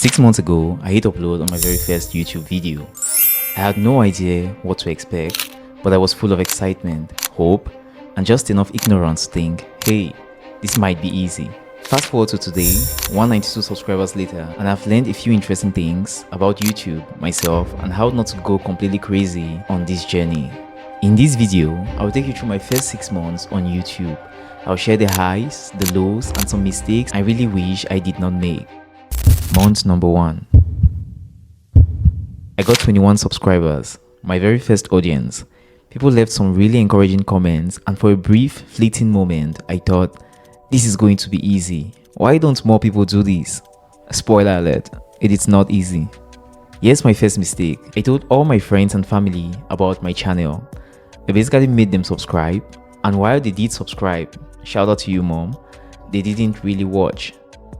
6 months ago, I hit upload on my very first YouTube video. I had no idea what to expect, but I was full of excitement, hope, and just enough ignorance to think, hey, this might be easy. Fast forward to today, 192 subscribers later, and I've learned a few interesting things about YouTube, myself, and how not to go completely crazy on this journey. In this video, I will take you through my first 6 months on YouTube. I'll share the highs, the lows, and some mistakes I really wish I did not make. Month number 1. I got 21 subscribers, my very first audience. People left some really encouraging comments, and for a brief, fleeting moment, I thought, this is going to be easy. Why don't more people do this? Spoiler alert, it is not easy. Here's my first mistake. I told all my friends and family about my channel. I basically made them subscribe, and while they did subscribe, shout out to you mom, they didn't really watch.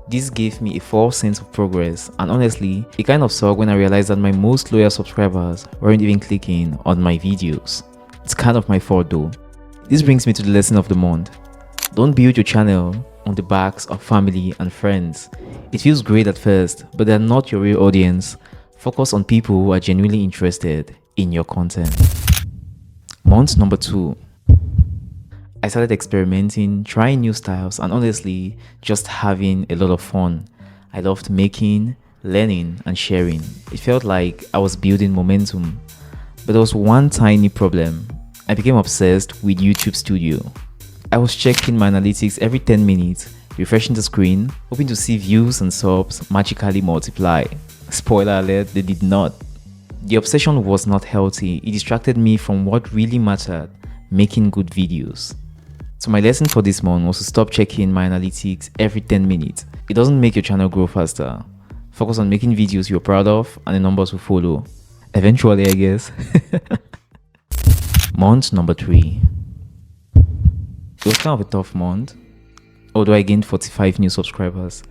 This gave me a false sense of progress, and honestly, it kind of sucked when I realized that my most loyal subscribers weren't even clicking on my videos. It's kind of my fault though. This brings me to the lesson of the month. Don't build your channel on the backs of family and friends. It feels great at first, but they're not your real audience. Focus on people who are genuinely interested in your content. Month number 2. I started experimenting, trying new styles, and honestly, just having a lot of fun. I loved making, learning, and sharing. It felt like I was building momentum. But there was one tiny problem. I became obsessed with YouTube Studio. I was checking my analytics every 10 minutes, refreshing the screen, hoping to see views and subs magically multiply. Spoiler alert, they did not. The obsession was not healthy. It distracted me from what really mattered, making good videos. So my lesson for this month was to stop checking my analytics every 10 minutes. It doesn't make your channel grow faster. Focus on making videos you're proud of and the numbers will follow. Eventually, I guess. Month number 3. It was kind of a tough month, although I gained 45 new subscribers,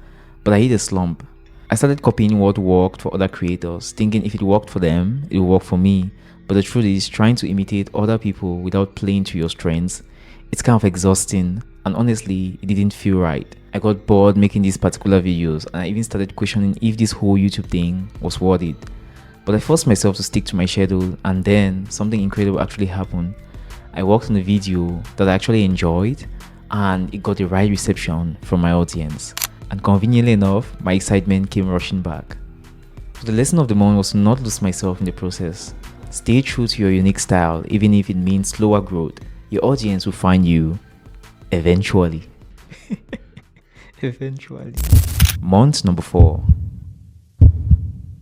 but I hit a slump. I started copying what worked for other creators, thinking if it worked for them, it will work for me. But the truth is, trying to imitate other people without playing to your strengths, it's kind of exhausting, and honestly, it didn't feel right. I got bored making these particular videos, and I even started questioning if this whole YouTube thing was worth it. But I forced myself to stick to my schedule, and then something incredible actually happened. I worked on a video that I actually enjoyed, and it got the right reception from my audience. And conveniently enough, my excitement came rushing back. So the lesson of the month was to not lose myself in the process. Stay true to your unique style, even if it means slower growth. Your audience will find you eventually. Eventually. Month number 4.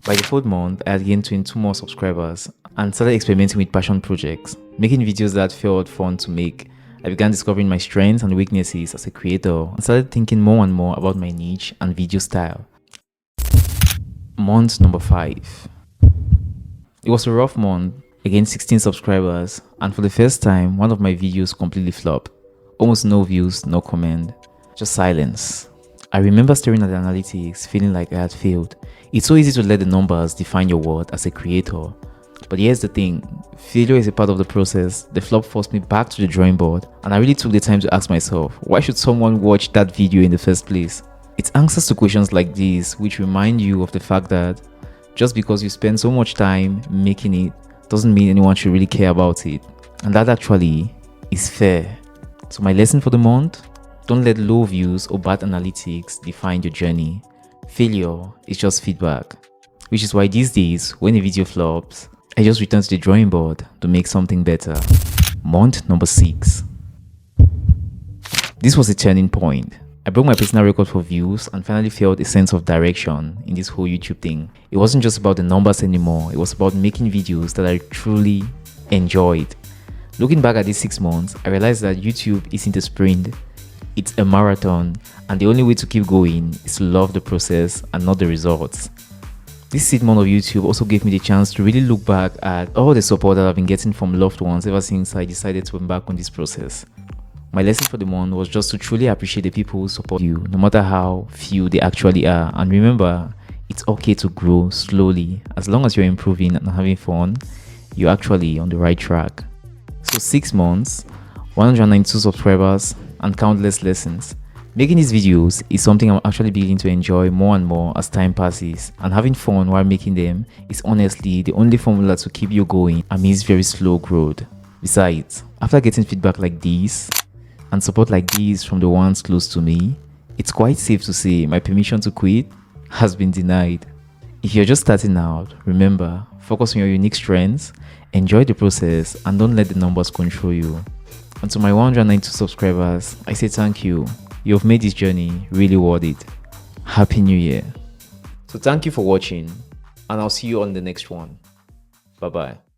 By the 4th month, I had gained 22 more subscribers and started experimenting with passion projects, making videos that felt fun to make. I began discovering my strengths and weaknesses as a creator and started thinking more and more about my niche and video style. Month number 5. It was a rough month. I gained 16 subscribers, and for the first time, one of my videos completely flopped. Almost no views, no comment, just silence. I remember staring at the analytics, feeling like I had failed. It's so easy to let the numbers define your worth as a creator. But here's the thing, failure is a part of the process. The flop forced me back to the drawing board, and I really took the time to ask myself, why should someone watch that video in the first place? It's answers to questions like these which remind you of the fact that just because you spend so much time making it doesn't mean anyone should really care about it. And that actually is fair. So my lesson for the month, don't let low views or bad analytics define your journey. Failure is just feedback. Which is why these days, when a video flops, I just return to the drawing board to make something better. Month number 6. This was a turning point. I broke my personal record for views and finally felt a sense of direction in this whole YouTube thing. It wasn't just about the numbers anymore, it was about making videos that I truly enjoyed. Looking back at these 6 months, I realized that YouTube isn't a sprint, it's a marathon, and the only way to keep going is to love the process and not the results. This 6th month of YouTube also gave me the chance to really look back at all the support that I've been getting from loved ones ever since I decided to embark on this process. My lesson for the month was just to truly appreciate the people who support you, no matter how few they actually are. And remember, it's okay to grow slowly. As long as you're improving and having fun, you're actually on the right track. So 6 months, 192 subscribers, and countless lessons. Making these videos is something I'm actually beginning to enjoy more and more as time passes, and having fun while making them is honestly the only formula to keep you going amidst very slow growth. Besides, after getting feedback like this and support like this from the ones close to me, it's quite safe to say my permission to quit has been denied. If you're just starting out, remember, focus on your unique strengths, enjoy the process, and don't let the numbers control you. And to my 192 subscribers, I say thank you. You've made this journey really worth it. Happy New Year. So thank you for watching, and I'll see you on the next one. Bye bye.